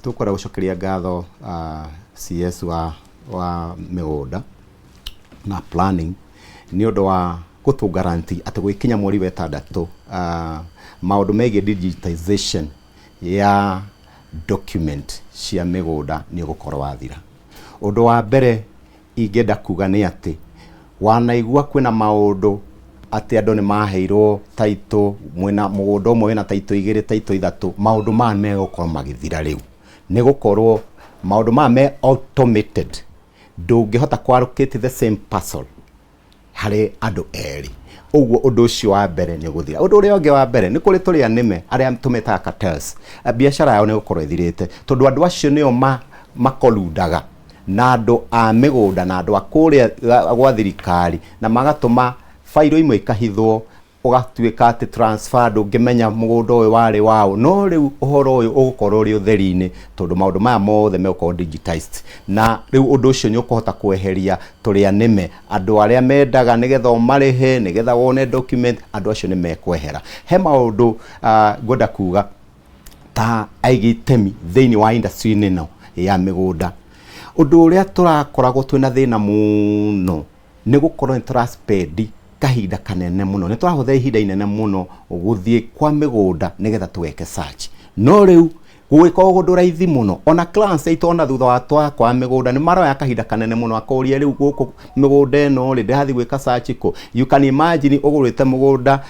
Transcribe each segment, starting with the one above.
Tukwenda gucokeria ngatho CS wa migunda na planning ni undu wa gutu guarantee ati gwikinya mweri wa 6 maundu megie digitization ya document cia migunda ni gukorwo wathira. Undu wa mbere ingenda kuga ni ati wanaigua kwina maundu ati andu ni maheirwo title mwena mugunda umwe na title 2 title 3 maundu ma megukorwo magithira riu ni gukorwo maundu ma me automated ndungihota allocate the same person hari andu eri uguo undu ucio wa mbere ni guthira. Undu uria ungi wa mbere ni kuri turi anime aria tumeta cartels biashara yao ni gukorwo ithirite tondu andu acio nio makolundaga na andu a migunda na andu akuria gwa thirikari na magatuma fairo imwe ikahithwo ugatuika ati transfer ndungimenya mugunda uyu wari wao no riu uhoro uyu ugukorwo uri utheri-ini tondu maundu maya mothe megukorwo digitized na riu undu ucio ni ukuhota kweheria turi anime andu aria mendaga nigetha umarihe nigetha wone document andu acio ni mekwehera. He maundu ngoda kuga ta aigitemi thiini wa industry nino ya migunda undu uria turakoragwo twina thina muno ni gukorwo ni trustped kahinda kanene muno ni twahutha ihinda inene muno guthie kwa migunda nigetha tuweke search no riu gwika ugundu raithi muno ona clients itona thutha wa twa kwa migunda ni maroya kahinda kanene muno akoria riu guku migunda eno ri ndathi gwika search ko you can imagine ugurite mugunda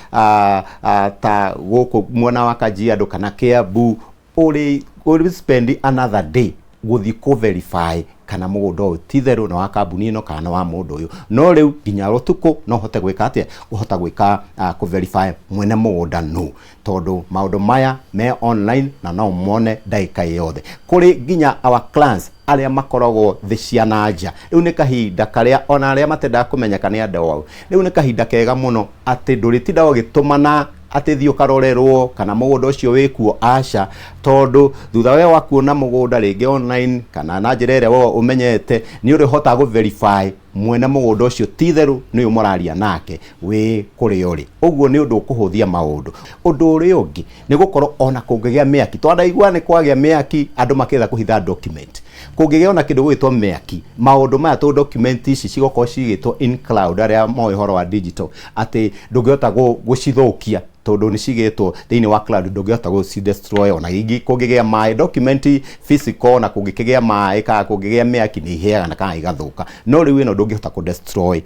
ta guku mwena wa Kajiado kana Kiambu uri spend another day guthi ku verify kana mugunda uyu titheru na wa kambuni ino kana wa mundu uyu no riu nginya rutuku no hote gwika atia uhota gwika ku verify mwene mugunda no tondu maundu maya me online na no mone daika yothe kuri nginya our clients aria makoragwo thi cia nanja riu ni kahinda karia ona aria matenda kumenyeka ni andu wao riu ni kahinda kega muno ati nduritinda ugitumana ati thio karorerwo kana mugunda ucio wikuo aca tondu thutha we wa kuona mugunda ringi online kana na njira iria wo umenyete ni uri hota gu verify mwene mugunda ucio titheru ni umuraria nake wi kuri uri uguo ni undu ukuhuthia maundu. Undu uri ungi ni gukorwo ona kungigia miaki twandaigua ni kwagia miaki andu maketha kuhitha document kungigia ona kindu gwitwo miaki maundu maya to document ici cigokorwo cigitwo in cloud aria mo ihoro wa digital ati ndungihota gucithukia tondu ni cigitwo thiini wa cloud ndungihota guci destroy ona ingi kungigia my document physical na kungigia my ka kungigia miaki ni heaga na kana igathuka no riu ino ndungihota ku destroy